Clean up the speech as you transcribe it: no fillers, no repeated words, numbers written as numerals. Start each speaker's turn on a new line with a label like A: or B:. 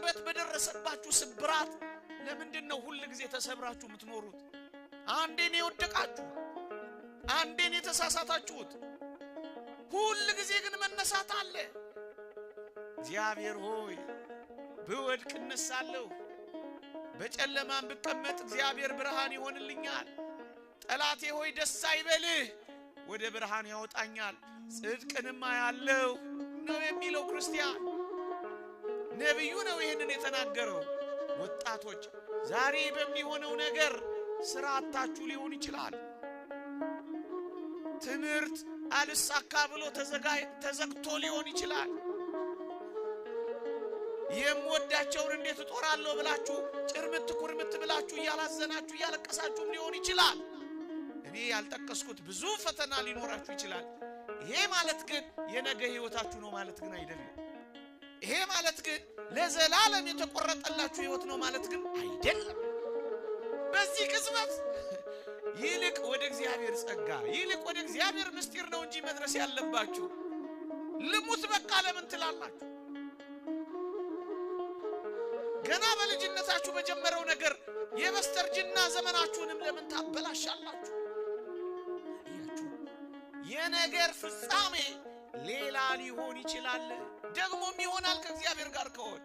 A: በቅርበት በደረሰባችሁ ስብራት ለምንድነው ሁሉ ጊዜ ተሰብራችሁ የምትኖሩት? አንዴ ነው የወደቃችሁ፣ አንዴ ነው የተሳሳታችሁት። ሁሉ ጊዜ ግን መነሳት አለ። እግዚአብሔር ሆይ ብወድቅ እነሳለሁ፣ በጨለማም ብቀመጥ እግዚአብሔር ብርሃን ይሆንልኛል። ጠላቴ ሆይ ደስ አይበልህ፣ ወደ ብርሃን ያወጣኛል፣ ጽድቅንም አያለሁ ነው የሚለው ክርስቲያን። ነብዩ ነው ይሄንን የተናገረው። ወጣቶች ዛሬ በሚሆነው ነገር ስራ አጣችሁ ሊሆን ይችላል። ትምህርት አልሳካ ብሎ ተዘግቶ ሊሆን ይችላል። የምወዳቸውን እንዴት እጦራለሁ ብላችሁ ጭርምት ኩርምት ብላችሁ ያላዘናችሁ ያለቀሳችሁም ሊሆን ይችላል። እኔ ያልጠቀስኩት ብዙ ፈተና ሊኖራችሁ ይችላል። ይሄ ማለት ግን የነገ ህይወታችሁ ነው ማለት ግን አይደለም። ይሄ ማለት ግን ለዘላለም የተቆረጠላችሁ ህይወት ነው ማለት ግን አይደለም። በዚህ ቅጽበት ይልቅ ወደ እግዚአብሔር ጸጋ ይልቅ ወደ እግዚአብሔር ምስጢር ነው እንጂ መድረስ ያለባችሁ። ልሙት በቃ ለምን ትላላችሁ? ገና በልጅነታችሁ በጀመረው ነገር የበስተርጅና ዘመናችሁንም ለምን ታበላሻላችሁ? የነገር ፍጻሜ ሌላ ሊሆን ይችላል፣ ደግሞም ይሆናል ከእግዚአብሔር ጋር ከሆነ